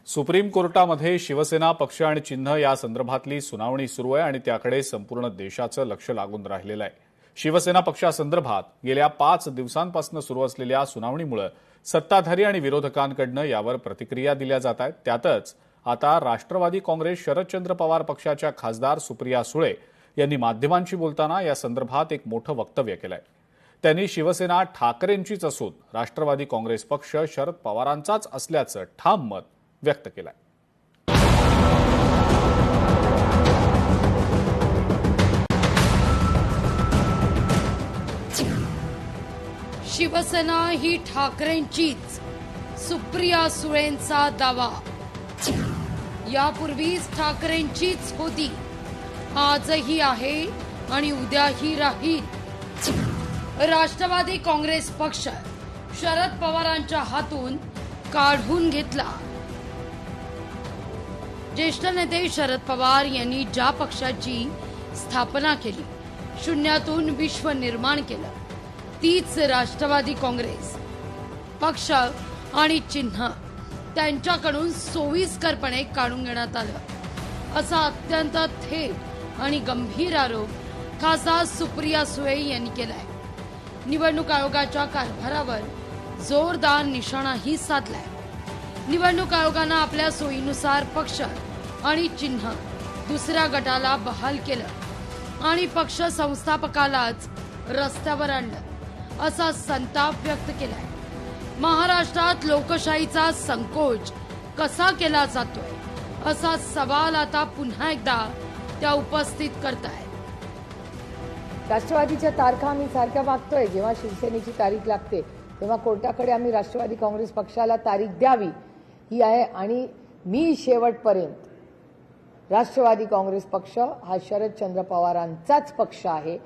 Supreme कोर्टामध्ये शिवसेना पक्ष आणि चिन्ह या संदर्भातली सुनावणी सुरू आहे आणि त्याकडे संपूर्ण देशाचं लक्ष लागून राहिलेलं आहे। शिवसेना पक्षासंदर्भात गेल्या 5 दिवसांपासून सुरू असलेल्या सुनावणीमुळे सत्ताधारी आणि विरोधकांकडून यावर प्रतिक्रिया दिल्या जात आहेत। त्यातच आता राष्ट्रवादी काँग्रेस शरदचंद्र पवार पक्षाच्या खासदार सुप्रिया सुळे यांनी माध्यमांशी बोलताना या संदर्भात एक मोठं वक्तव्य केलंय। त्यांनी शिवसेना ठाकरेंचीच असून राष्ट्रवादी काँग्रेस पक्ष शरद पवारांचाच असल्याचं ठाम मत व्यक्त केलंय। शिवसेना ही ठाकरेंचीच, सुप्रिया सुळेंचा दावा। यापूर्वीच ठाकरेंचीच होती, आजही आहे आणि उद्याही राहील। राष्ट्रवादी काँग्रेस पक्ष शरद पवारांच्या हातून काढून घेतला। ज्येष्ठ नेते शरद पवार यांनी ज्या पक्षाची स्थापना केली, शून्यातून विश्व निर्माण केलं, तीच राष्ट्रवादी काँग्रेस पक्ष आणि चिन्ह त्यांच्याकडून सोयीस्करपणे काढून घेण्यात आलं, असा अत्यंत थेट आणि गंभीर आरोप खासदार सुप्रिया सुळे यांनी केलाय। निवडणूक आयोगाच्या कारभारावर जोरदार निशाणाही साधलाय। निवडणूक आयोगानं आपल्या सोयीनुसार पक्ष आणि चिन्ह दुसऱ्या गटाला बहाल केलं आणि पक्ष संस्थापकालाच रस्त्यावर आणलं, असा संताप व्यक्त केलाय। महाराष्ट्रात लोकशाहीचा संकोच कसा केला जातोय, असा सवाल आता पुन्हा एकदा त्या उपस्थित करतायत। राष्ट्रवादीच्या तारखा आम्ही सारख्या मागतोय। जेव्हा शिवसेनेची तारीख लागते तेव्हा कोर्टाकडे आम्ही राष्ट्रवादी काँग्रेस पक्षाला तारीख द्यावी ही आहे आणि मी शेवटपर्यंत राष्ट्रवादी काँग्रेस पक्ष हा शरदचंद्र पवारांचाच पक्ष आहे।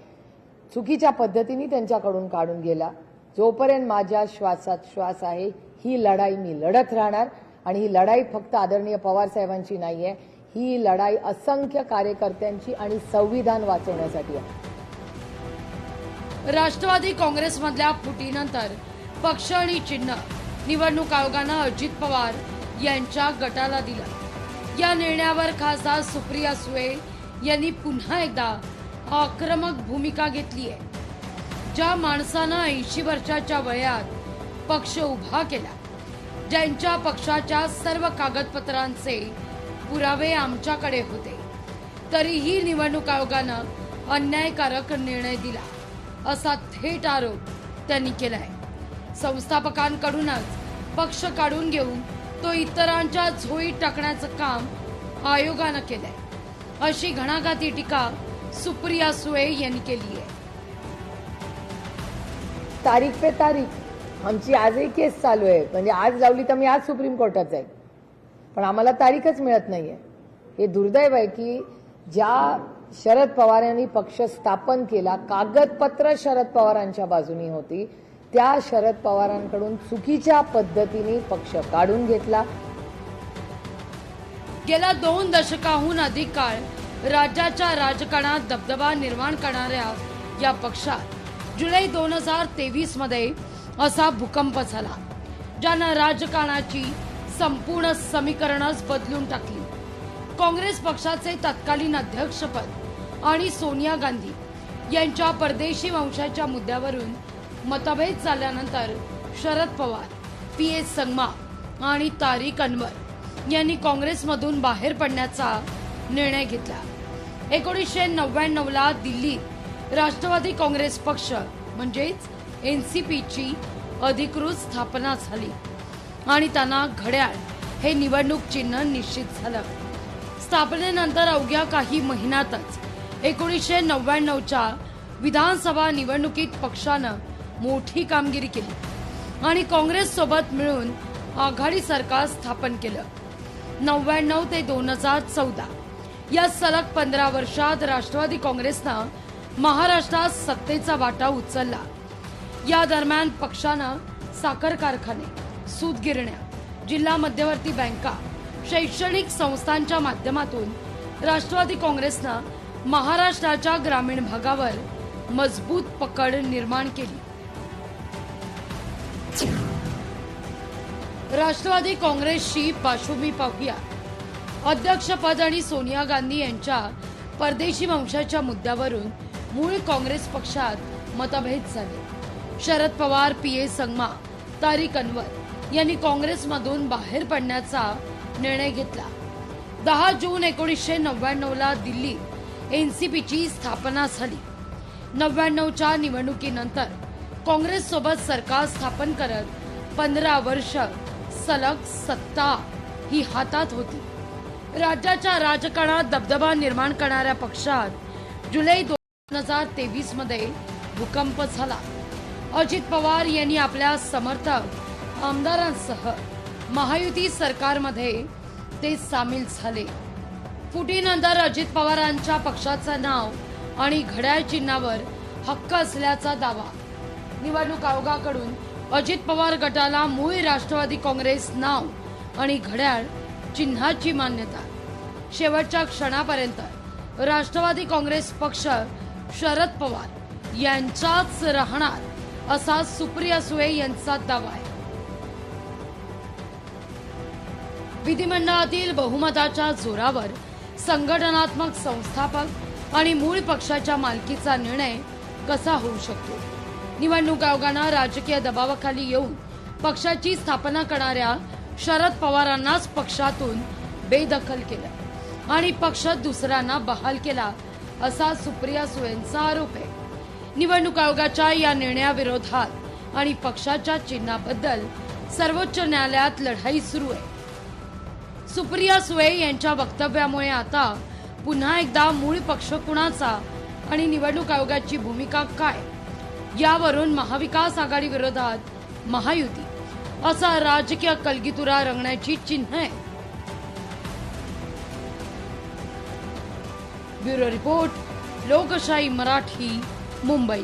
चुकीच्या पद्धतीने त्यांच्याकडून काढून गेला, जोपर्यंत माझ्या श्वासात श्वास आहे ही लढाई मी लढत राहणार आणि ही लढाई फक्त आदरणीय पवार साहेबांची नाहीये, ही लढाई असंख्य कार्यकर्त्यांची आणि संविधान वाचवण्यासाठी आहे। राष्ट्रवादी काँग्रेसमधल्या फुटीनंतर पक्ष आणि चिन्ह निवडणूक आयोगानं अजित पवार यांच्या गटाला दिलं। या निर्णयावर खासदार सुप्रिया सुळे यांनी पुन्हा एकदा आक्रमक भूमिका घेतली आहे। ज्या माणसानं 80 वर्षाच्या वयात पक्ष उभा केला, ज्यांच्या पक्षाच्या सर्व कागदपत्रांचे पुरावे आमच्याकडे होते, तरीही निवडणूक आयोगानं अन्यायकारक निर्णय दिला, असा थेट आरोप त्यांनी केलाय। संस्थापकांकडूनच पक्ष काढून घेऊन तो इतरांच्या झोळीत टाकण्याचं काम आयोगानं केलंय, अशी घणाघाती टीका सुप्रिया सुळे यांनी केली आहे। तारीख पे तारीख आमची आजही केस चालू आहे, म्हणजे आज लावली तर मी आज सुप्रीम कोर्टात जाईल, पण आम्हाला तारीखच मिळत नाहीये। हे दुर्दैव आहे की ज्या शरद पवार यांनी पक्ष स्थापन केला, कागदपत्र शरद पवारांच्या बाजूनी होती, त्या शरद पवारांकडून चुकीच्या पद्धतीने पक्ष काढून घेतला। गेल्या 2 दशकाहून अधिक काळ राज्याच्या राजकारणात दबदबा निर्माण करणाऱ्या या पक्षात जुलै 2023 मध्ये असा भूकंप झाला, ज्यानं राजकारणाची संपूर्ण समीकरणच बदलून टाकली। काँग्रेस पक्षाचे तत्कालीन अध्यक्षपद आणि सोनिया गांधी यांच्या परदेशी वंशाच्या मुद्द्यावरून मतभेद झाल्यानंतर शरद पवार, PS संगमा आणि तारिक अनवर यांनी काँग्रेसमधून बाहेर पडण्याचा निर्णय घेतला। 1999 ला दिल्लीत राष्ट्रवादी काँग्रेस पक्ष म्हणजेच NCPची अधिकृत स्थापना झाली आणि त्यांना घड्याळ हे निवडणूक चिन्ह निश्चित झालं। स्थापनेनंतर अवघ्या काही महिन्यातच 1999च्या विधानसभा निवडणुकीत पक्षानं मोठी कामगिरी केली आणि काँग्रेस सोबत मिळून आघाडी सरकार स्थापन केलं। 99 ते 2014 या सलग 15 वर्षात राष्ट्रवादी काँग्रेसनं महाराष्ट्रात सत्तेचा वाटा उचलला। या दरम्यान पक्षानं साखर कारखाने, सूतगिरण्या, जिल्हा मध्यवर्ती बँका, शैक्षणिक संस्थांच्या माध्यमातून राष्ट्रवादी काँग्रेसनं महाराष्ट्राच्या ग्रामीण भागावर मजबूत पकड निर्माण केली। राष्ट्रवादी काँग्रेसची पार्श्वभूमी पाहूया. अध्यक्षपद आणि सोनिया गांधी यांच्या परदेशी वंशाच्या मुद्द्यावरून मूळ काँग्रेस पक्षात मतभेद झाले. शरद पवार, पी.ए. संगमा, तारिक अनवर यांनी काँग्रेसमधून बाहेर पडण्याचा निर्णय घेतला. 10 जून 1999ला दिल्लीत एनसीपीची स्थापना झाली. 99च्या निवडणुकीनंतर काँग्रेससोबत सरकार स्थापन करत 15 वर्ष सलग सत्ता ही हातात होती. राज्याच्या राजकारणात दबदबा निर्माण करणाऱ्या पक्षात जुलै 2023 मध्ये भूकंप झाला. अजित पवार यांनी आपल्या समर्थक आमदारांसह महायुती सरकारमध्ये ते सामील झाले. फुटीनंतर अजित पवारांच्या पक्षाचं नाव आणि घड्याळ चिन्हावर हक्क असल्याचा दावा. निवडणूक आयोगाकडून अजित पवार गटाला मूळ राष्ट्रवादी काँग्रेस नाव आणि घड्याळ चिन्हाची मान्यता. शेवटच्या क्षणापर्यंत राष्ट्रवादी काँग्रेस पक्ष शरद पवार यांचाच राहणार असा सुप्रिया सुळे यांचा दावा आहे. विधिमंडळातील बहुमताच्या जोरावर संघटनात्मक संस्थापक आणि मूळ पक्षाच्या मालकीचा निर्णय कसा होऊ शकतो? निवडणूक आयोगानं राजकीय दबावाखाली येऊन पक्षाची स्थापना करणाऱ्या शरद पवारांनाच पक्षातून बेदखल केलं आणि पक्ष दुसऱ्यांना बहाल केला असा सुप्रिया सुळेंचा आरोप आहे. निवडणूक आयोगाच्या या निर्णयाविरोधात आणि पक्षाच्या चिन्हाबद्दल सर्वोच्च न्यायालयात लढाई सुरू आहे. सुप्रिया सुळे यांच्या वक्तव्यामुळे आता पुन्हा एकदा मूळ पक्ष कुणाचा आणि निवडणूक आयोगाची भूमिका काय यावरून महाविकास आघाडी विरोधात महायुती असा राजकीय कलगीतुरा रंगण्याची चिन्ह आहे. ब्युरो रिपोर्ट, लोकशाही मराठी, मुंबई.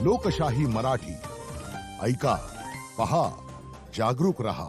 लोकशाही मराठी ऐका, पहा, जागरूक रहा.